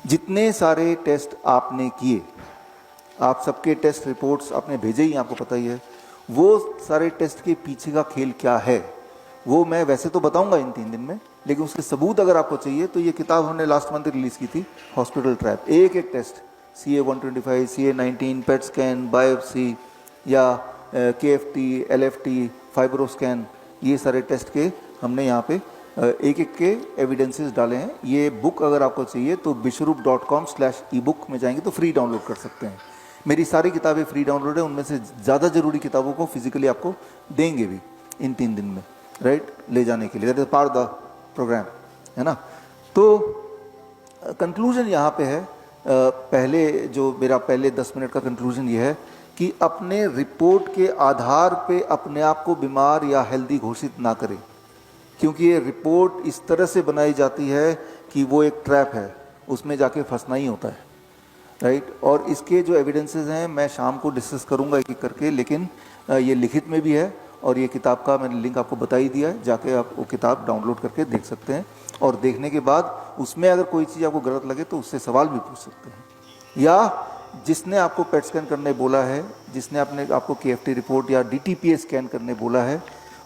जितने सारे टेस्ट आपने किए, आप सबके टेस्ट रिपोर्ट्स आपने भेजे ही, आपको पता ही है, वो सारे टेस्ट के पीछे का खेल क्या है वो मैं वैसे तो बताऊंगा इन 3 दिन में, लेकिन उसके सबूत अगर आपको चाहिए तो ये किताब हमने लास्ट मंथ रिलीज की थी, हॉस्पिटल ट्रैप। एक एक test, CA-125, CA-19, PET scan, biopsy या KFT, LFT, फाइब्रोस्कैन, ये सारे टेस्ट के हमने यहाँ पे एक एक के एविडेंसेस डाले हैं। ये बुक अगर आपको चाहिए तो bishrup.com/ebook में जाएंगे तो फ्री डाउनलोड कर सकते हैं। मेरी सारी किताबें फ्री डाउनलोड है, उनमें से ज़्यादा ज़रूरी किताबों को फिजिकली आपको देंगे भी इन 3 दिन में, राइट, ले जाने के लिए। That is part of the programme, है ना। तो कंक्लूजन यहाँ पे है, पहले जो मेरा पहले 10 मिनट का कंक्लूजन ये है कि अपने रिपोर्ट के आधार पे अपने आप को बीमार या हेल्दी घोषित ना करें, क्योंकि ये रिपोर्ट इस तरह से बनाई जाती है कि वो एक ट्रैप है, उसमें जाके फंसना ही होता है, राइट। और इसके जो एविडेंसेस हैं मैं शाम को डिस्कस करूंगा एक एक करके, लेकिन ये लिखित में भी है और ये किताब का मैंने लिंक आपको बता ही दिया है, जाके आप वो किताब डाउनलोड करके देख सकते हैं। और देखने के बाद उसमें अगर कोई चीज़ आपको गलत लगे तो उससे सवाल भी पूछ सकते हैं, या जिसने आपको पेट स्कैन करने बोला है, जिसने आपको KFT रिपोर्ट या DTPA स्कैन करने बोला है,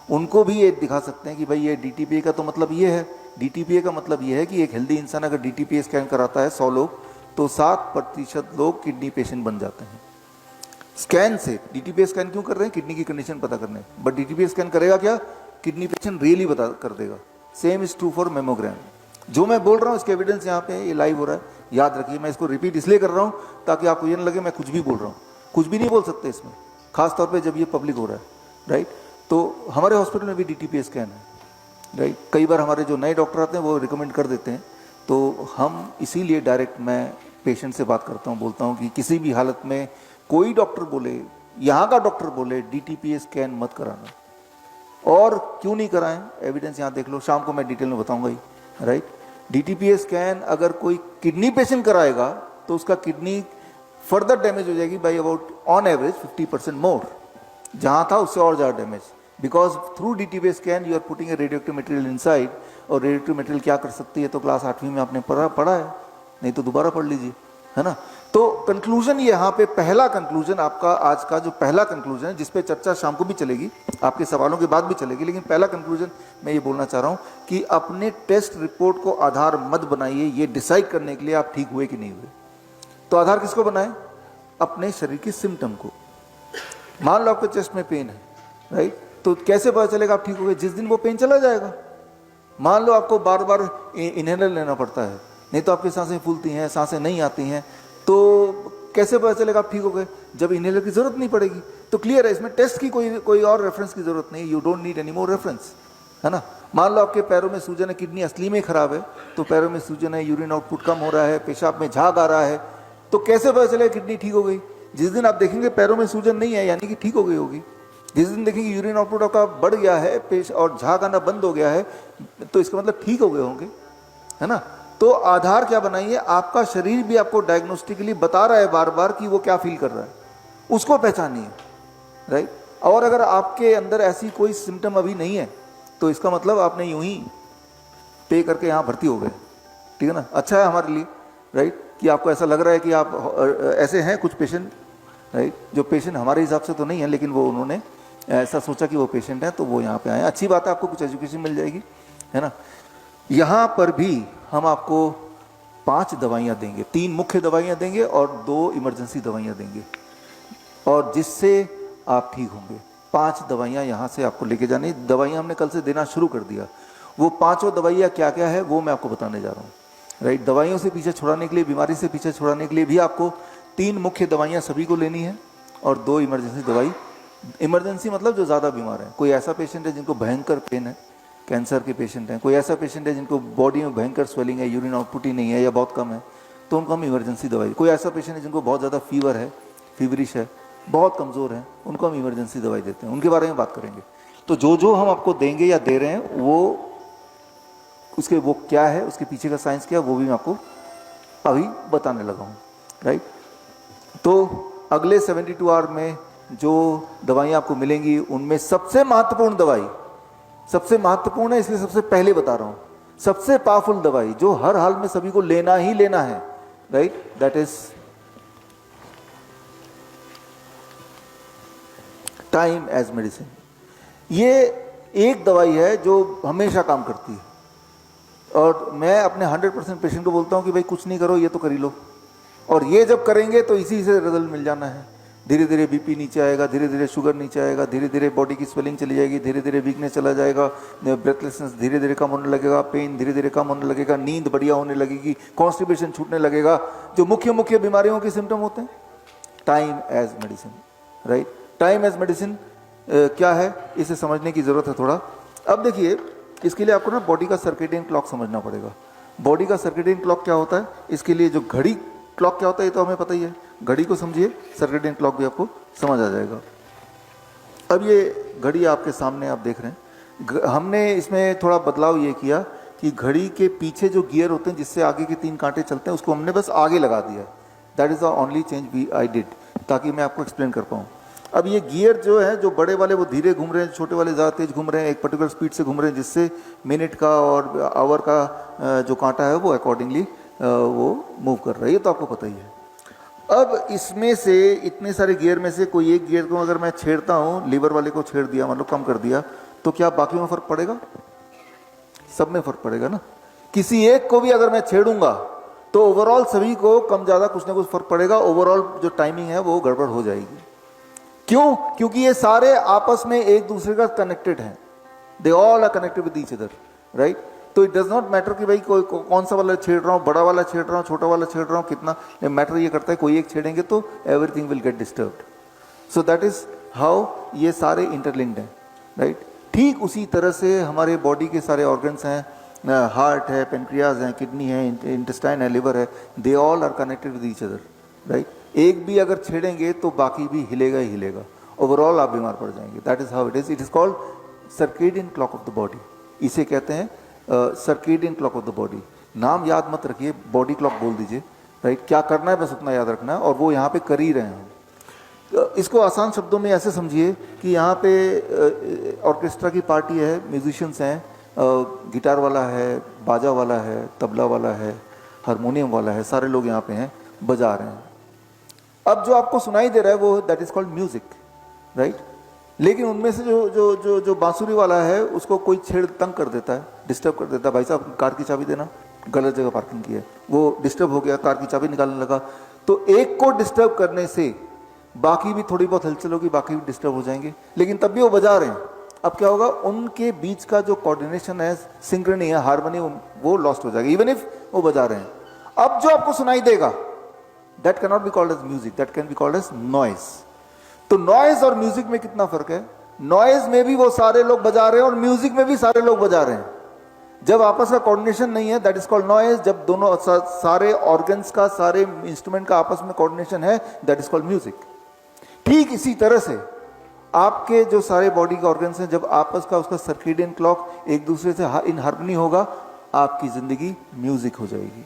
उनको भी ये दिखा सकते हैं कि भाई ये DTPA का तो मतलब ये है, DTPA का मतलब ये है कि एक हेल्दी इंसान अगर DTPA स्कैन कराता है 100 लोग तो 7% लोग किडनी पेशेंट बन जाते हैं स्कैन से। DTPA स्कैन क्यों कर रहे हैं? किडनी की कंडीशन पता करने, बट DTPA स्कैन करेगा क्या? किडनी पेशेंट रियली बता कर देगा। Same is true for mammogram. जो मैं बोल रहा हूँ इसके एविडेंस यहाँ पे ये लाइव हो रहा है, याद रखिए। मैं इसको रिपीट इसलिए कर रहा हूँ ताकि आपको ये ना लगे मैं कुछ भी बोल रहा हूँ। कुछ भी नहीं बोल सकते इसमें, खासतौर पर जब ये पब्लिक हो रहा है, राइट। तो हमारे हॉस्पिटल में भी DTPA स्कैन है, राइट। कई बार हमारे जो नए डॉक्टर आते हैं वो रिकमेंड कर देते हैं, तो हम इसीलिए डायरेक्ट मैं पेशेंट से बात करता हूँ, बोलता हूँ कि किसी भी हालत में कोई डॉक्टर बोले, यहाँ का डॉक्टर बोले DTPA स्कैन मत कराना। और क्यों नहीं कराएं, एविडेंस यहाँ देख लो, शाम को मैं डिटेल में बताऊंगा ही, राइट। DTPA स्कैन अगर कोई किडनी पेशेंट कराएगा तो उसका किडनी फर्दर डैमेज हो जाएगी by about on average 50% more, जहाँ था उससे और ज़्यादा damage, because through DTPA scan you are putting a radioactive material inside. और रेडियोएक्टिव मटेरियल क्या कर सकती है तो क्लास 8वीं में आपने पढ़ा है, नहीं तो दोबारा पढ़ लीजिए, है ना। तो कंक्लूजन यहाँ पे, पहला कंक्लूजन आपका आज का जो पहला कंक्लूजन है, जिस पे चर्चा शाम को भी चलेगी, आपके सवालों के बाद भी चलेगी, लेकिन पहला कंक्लूजन मैं ये बोलना चाह रहा हूँ कि अपने टेस्ट रिपोर्ट को आधार मत बनाइए ये डिसाइड करने के लिए आप ठीक हुए कि नहीं हुए। तो आधार किसको बनाए? अपने शरीर की सिम्टम को। मान लो आपके चेस्ट में पेन है, राइट, तो कैसे पता चलेगा आप ठीक हो गए? जिस दिन वो पेन चला जाएगा। मान लो आपको बार बार इनहेलर लेना पड़ता है, नहीं तो आपकी सांसें फूलती हैं, सांसें नहीं आती हैं, तो कैसे पता चलेगा आप ठीक हो गए? जब इनहेलर की जरूरत नहीं पड़ेगी। तो क्लियर है, इसमें टेस्ट की कोई और रेफरेंस की जरूरत नहीं, you don't need any more reference, है ना। मान लो आपके पैरों में सूजन है, किडनी असली में खराब है, तो पैरों में सूजन है, यूरिन आउटपुट कम हो रहा है, पेशाब में झाग आ रहा है, तो कैसे पता चलेगा किडनी ठीक हो गई? जिस दिन आप देखेंगे पैरों में सूजन नहीं है, यानी कि ठीक हो गई होगी। जिस दिन देखेंगे यूरिन आउटपुट आपका बढ़ गया है, पेश और झाग आना बंद हो गया है, तो इसका मतलब ठीक हो गए होंगे, है ना। तो आधार क्या बनाइए, आपका शरीर भी आपको डायग्नोस्टिकली बता रहा है बार बार कि वो क्या फील कर रहा है, उसको पहचानिए, राइट। और अगर आपके अंदर ऐसी कोई सिम्टम अभी नहीं है तो इसका मतलब आपने यूं ही पे करके यहाँ भर्ती हो गए, ठीक है ना। अच्छा है हमारे लिए, राइट, कि आपको ऐसा लग रहा है कि आप ऐसे हैं कुछ पेशेंट, राइट, जो पेशेंट हमारे हिसाब से तो नहीं है, लेकिन वो उन्होंने ऐसा सोचा कि वो पेशेंट है तो वो यहाँ पे आए। अच्छी बात है, आपको कुछ एजुकेशन मिल जाएगी, है ना। यहाँ पर भी हम आपको 5 दवाइयाँ देंगे, 3 मुख्य दवाइयाँ देंगे और 2 इमरजेंसी दवाइयाँ देंगे, और जिससे आप ठीक होंगे। 5 दवाइयाँ यहाँ से आपको लेके जानी। दवाइयाँ हमने कल से देना शुरू कर दिया। वो 5 दवाइयाँ क्या क्या है वो मैं आपको बताने जा रहा हूँ, राइट। दवाइयों से पीछे छुड़ाने के लिए, बीमारी से पीछे छुड़ाने के लिए भी आपको 3 मुख्य दवाइयाँ सभी को लेनी है और 2 इमरजेंसी दवाई। इमरजेंसी मतलब जो ज़्यादा बीमार है, कोई ऐसा पेशेंट है जिनको भयंकर पेन है, कैंसर के पेशेंट हैं, कोई ऐसा पेशेंट है जिनको बॉडी में भयंकर स्वेलिंग है, यूरिन आउटपुट ही नहीं है या बहुत कम है, तो उनको हम इमरजेंसी दवाई। कोई ऐसा पेशेंट है जिनको बहुत ज़्यादा फीवर है, फीवरिश है, बहुत कमज़ोर है, उनको हम इमरजेंसी दवाई देते हैं, उनके बारे में बात करेंगे। तो जो जो हम आपको देंगे या दे रहे हैं वो क्या है, उसके पीछे का साइंस क्या है, वो भी मैं आपको अभी बताने लगा हूँ, राइट। तो अगले 72 आवर में जो दवाइयाँ आपको मिलेंगी उनमें सबसे महत्वपूर्ण दवाई, सबसे महत्वपूर्ण है इसलिए सबसे पहले बता रहा हूँ, सबसे पावरफुल दवाई जो हर हाल में सभी को लेना ही लेना है, right, that is time as medicine. ये एक दवाई है जो हमेशा काम करती है, और मैं अपने 100% पेशेंट को बोलता हूँ कि भाई कुछ नहीं करो, ये तो कर ही लो, और ये जब करेंगे तो इसी से रिजल्ट मिल जाना है। धीरे धीरे बीपी नीचे आएगा, धीरे धीरे शुगर नीचे आएगा, धीरे धीरे बॉडी की स्वेलिंग चली जाएगी, धीरे धीरे वीकनेस चला जाएगा, ब्रेथलेसनेस धीरे धीरे कम होने लगेगा, पेन धीरे धीरे कम होने लगेगा, नींद बढ़िया होने लगेगी, कॉन्स्टिपेशन छूटने लगेगा। जो मुख्य मुख्य बीमारियों के सिम्टम होते हैं, time as medicine, right. Time as medicine क्या है, इसे समझने की जरूरत है थोड़ा। अब देखिए, इसके लिए आपको ना बॉडी का सर्केडियन क्लॉक समझना पड़ेगा। बॉडी का सर्केडियन क्लॉक क्या होता है, इसके लिए जो घड़ी क्लॉक क्या होता है ये तो हमें पता ही है, घड़ी को समझिए, सर्केडियन क्लॉक भी आपको समझ आ जाएगा। अब ये घड़ी आपके सामने आप देख रहे हैं, हमने इसमें थोड़ा बदलाव ये किया कि घड़ी के पीछे जो गियर होते हैं जिससे आगे के 3 कांटे चलते हैं, उसको हमने बस आगे लगा दिया। That is the only change I did, ताकि मैं आपको एक्सप्लेन कर पाऊँ। अब ये गियर जो है, जो बड़े वाले वो धीरे घूम रहे हैं, छोटे वाले ज़्यादा तेज घूम रहे हैं, एक पर्टिकुलर स्पीड से घूम रहे हैं, जिससे मिनट का और आवर का जो कांटा है वो अकॉर्डिंगली वो मूव कर रहा है, ये तो आपको पता ही है। अब इसमें से इतने सारे गियर में से कोई एक गियर को अगर मैं छेड़ता हूँ, लीवर वाले को छेड़ दिया, मतलब कम कर दिया, तो क्या बाकी में फर्क पड़ेगा? सब में फर्क पड़ेगा ना। किसी एक को भी अगर मैं छेड़ूंगा तो ओवरऑल सभी को कम ज़्यादा कुछ ना कुछ फर्क पड़ेगा, ओवरऑल जो टाइमिंग है वो गड़बड़ हो जाएगी। क्यों? क्योंकि ये सारे आपस में एक दूसरे का कनेक्टेड हैं, they all are connected with each other, right. तो इट डज नॉट मैटर कि भाई कौन सा वाला छेड़ रहा हूँ, बड़ा वाला छेड़ रहा हूँ, छोटा वाला छेड़ रहा हूँ, कितना मैटर ये करता है, कोई एक छेड़ेंगे तो everything will get disturbed. So that is how ये सारे इंटरलिंक्ड हैं, राइट। ठीक उसी तरह से हमारे बॉडी के सारे ऑर्गन्स हैं, हार्ट है, पेनक्रियाज है, किडनी है, इंटेस्टाइन है, लिवर है, they all are connected with each other, right. एक भी अगर छेड़ेंगे तो बाकी भी हिलेगा ही हिलेगा, ओवरऑल आप बीमार पड़ जाएंगे। That is how it is called circadian clock of the body. इसे कहते हैं circadian clock of the body. नाम याद मत रखिए, बॉडी क्लॉक बोल दीजिए, राइट। क्या करना है बस उतना याद रखना है, और वो यहाँ पे कर ही रहे हैं। इसको आसान शब्दों में ऐसे समझिए कि यहाँ पे ऑर्केस्ट्रा की पार्टी है, म्यूजिशियंस हैं, गिटार वाला है, बाजा वाला है, तबला वाला है, हारमोनियम वाला है, सारे लोग यहाँ पे हैं, बजा रहे हैं। अब जो आपको सुनाई दे रहा है वो that is called music, right. लेकिन उनमें से जो बांसुरी वाला है उसको कोई छेड़ तंग कर देता है, डिस्टर्ब कर देता है, भाई साहब कार की चाबी देना, गलत जगह पार्किंग की है, वो डिस्टर्ब हो गया, कार की चाबी निकालने लगा। तो एक को डिस्टर्ब करने से बाकी भी थोड़ी बहुत हलचल होगी, बाकी भी डिस्टर्ब हो जाएंगे, लेकिन तब भी वो बजा रहे हैं। अब क्या होगा, उनके बीच का जो कोऑर्डिनेशन है, सिंक्रोनी है, हार्मनी, वो लॉस्ट हो जाएगा, इवन इफ वो बजा रहे हैं। अब जो आपको सुनाई देगा that cannot be called as music, that can be called as noise। तो नॉइज और म्यूजिक में कितना फर्क है? नॉइज में भी वो सारे लोग बजा रहे हैं और म्यूजिक में भी सारे लोग बजा रहे हैं। जब आपस का कोऑर्डिनेशन नहीं है, दैट इज कॉल्ड नॉइज। जब दोनों सारे ऑर्गन्स का, सारे इंस्ट्रूमेंट का आपस में कोऑर्डिनेशन है, दैट इज कॉल्ड म्यूजिक। ठीक इसी तरह से आपके जो सारे बॉडी के ऑर्गन्स हैं, जब आपस का उसका सर्केडियन क्लॉक एक दूसरे से इन हार्मनी होगा, आपकी जिंदगी म्यूजिक हो जाएगी,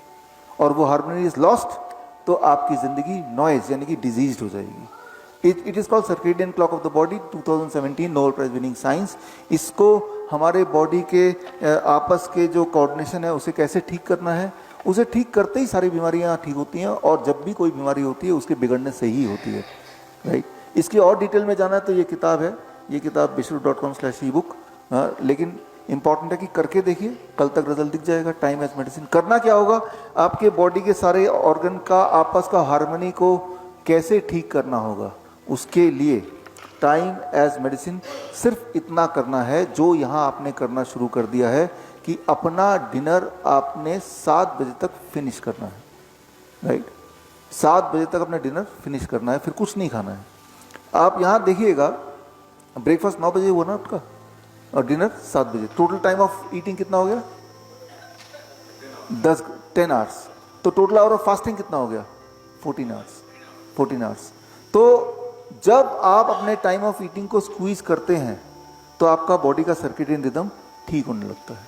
और वो हार्मनी इज लॉस्ट तो आपकी जिंदगी नॉइज यानी कि डिजीज्ड हो जाएगी। It is called circadian clock of the body, 2017 Nobel prize winning science. इसको हमारे बॉडी के आपस के जो कोऑर्डिनेशन है उसे कैसे ठीक करना है, उसे ठीक करते ही सारी बीमारियां ठीक होती हैं, और जब भी कोई बीमारी होती है उसके बिगड़ने से ही होती है, राइट। इसकी और डिटेल में जाना है तो ये किताब है, ये किताब bishru.com/ebook। लेकिन इंपॉर्टेंट है कि करके देखिए, कल तक रिजल्ट दिख जाएगा। टाइम एज मेडिसिन करना क्या होगा, आपके बॉडी के सारे ऑर्गन का आपस का हार्मनी को कैसे ठीक करना होगा, उसके लिए टाइम एज मेडिसिन सिर्फ इतना करना है जो यहाँ आपने करना शुरू कर दिया है कि अपना डिनर आपने 7 बजे तक फिनिश करना है, राइट। 7 बजे तक अपना डिनर फिनिश करना है, फिर कुछ नहीं खाना है। आप यहाँ देखिएगा, ब्रेकफास्ट 9 बजे हुआ ना आपका, और डिनर 7 बजे, टोटल टाइम ऑफ ईटिंग कितना हो गया? 10 आवर्स। तो टोटल आवर ऑफ फास्टिंग कितना हो गया? 14 आवर्स। तो जब आप अपने टाइम ऑफ ईटिंग को स्क्वीज करते हैं तो आपका बॉडी का सर्केडियन रिदम ठीक होने लगता है।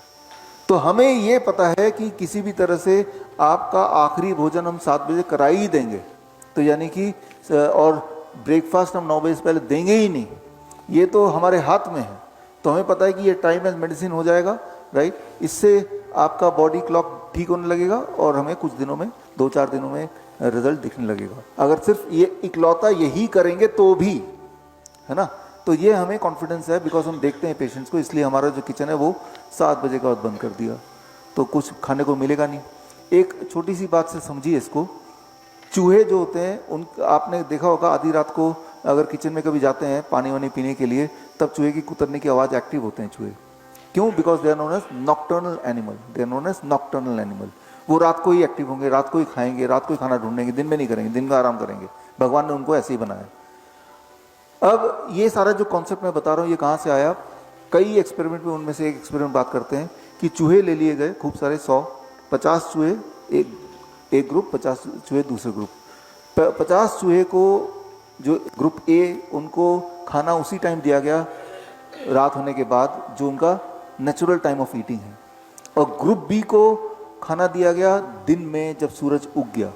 तो हमें ये पता है कि किसी भी तरह से आपका आखिरी भोजन हम 7 बजे करा ही देंगे, तो यानी कि और ब्रेकफास्ट हम 9 बजे से पहले देंगे ही नहीं, ये तो हमारे हाथ में है। तो हमें पता है कि ये टाइम एज मेडिसिन हो जाएगा, राइट। इससे आपका बॉडी क्लॉक ठीक होने लगेगा और हमें कुछ दिनों में 2-4 दिनों में रिजल्ट दिखने लगेगा। अगर सिर्फ ये इकलौता यही करेंगे तो भी, है ना, तो ये हमें कॉन्फिडेंस है, बिकॉज हम देखते हैं पेशेंट्स को, इसलिए हमारा जो किचन है वो 7 बजे के बाद बंद कर दिया, तो कुछ खाने को मिलेगा नहीं। एक छोटी सी बात से समझिए इसको, चूहे जो होते हैं उन, आपने देखा होगा आधी रात को अगर किचन में कभी जाते हैं पानी वानी पीने के लिए, तब चूहे की कुतरने की आवाज़ एक्टिव होते हैं चूहे। क्यों? Because they are known as nocturnal animal, they are known as nocturnal animal. वो रात को ही एक्टिव होंगे, रात को ही खाएंगे, रात को ही खाना ढूंढेंगे, दिन में नहीं करेंगे, दिन का आराम करेंगे। भगवान ने उनको ऐसे ही बनाया। अब ये सारा जो कॉन्सेप्ट मैं बता रहा हूँ ये कहाँ से आया? कई एक्सपेरिमेंट में, उनमें से एक एक्सपेरिमेंट बात करते हैं कि चूहे ले लिए गए खूब सारे, 100-50 चूहे एक ग्रुप, 50 चूहे दूसरे ग्रुप। 50 चूहे को, जो ग्रुप ए, उनको खाना उसी टाइम दिया गया रात होने के बाद जो उनका नेचुरल टाइम ऑफ ईटिंग है, और ग्रुप बी को खाना दिया गया दिन में जब सूरज उग गया,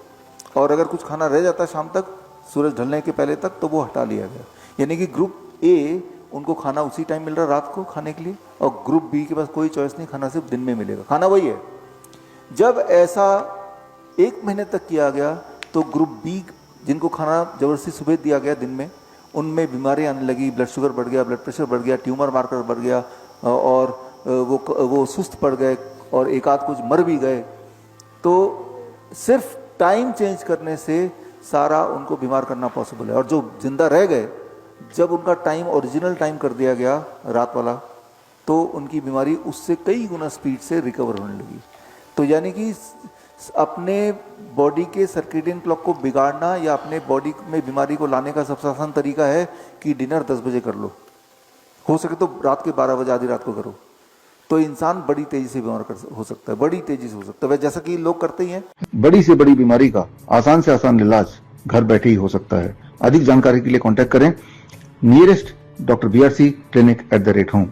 और अगर कुछ खाना रह जाता शाम तक सूरज ढलने के पहले तक तो वो हटा लिया गया। यानी कि ग्रुप ए उनको खाना उसी टाइम मिल रहा रात को खाने के लिए, और ग्रुप बी के पास कोई चॉइस नहीं, खाना सिर्फ दिन में मिलेगा, खाना वही है। जब ऐसा 1 महीने तक किया गया तो ग्रुप बी जिनको खाना जबरदस्ती सुबह दिया गया दिन में, उनमें बीमारी आने लगी, ब्लड शुगर बढ़ गया, ब्लड प्रेशर बढ़ गया, ट्यूमर मार्कर बढ़ गया, और वो सुस्त पड़ गए, और एक आध कुछ मर भी गए। तो सिर्फ टाइम चेंज करने से सारा उनको बीमार करना पॉसिबल है। और जो जिंदा रह गए, जब उनका टाइम ओरिजिनल टाइम कर दिया गया रात वाला, तो उनकी बीमारी उससे कई गुना स्पीड से रिकवर होने लगी। तो यानी कि अपने बॉडी के सर्केडियन क्लॉक को बिगाड़ना या अपने बॉडी में बीमारी को लाने का सबसे आसान तरीका है कि डिनर 10 बजे कर लो, हो सके तो रात के 12 बजे आधी रात को करो, तो इंसान बड़ी तेजी से बीमार हो सकता है, बड़ी तेजी से हो सकता है, जैसा कि लोग करते ही हैं। बड़ी से बड़ी बीमारी का आसान से आसान इलाज घर बैठे ही हो सकता है। अधिक जानकारी के लिए कांटेक्ट करें नियरेस्ट डॉक्टर BRC clinic@home।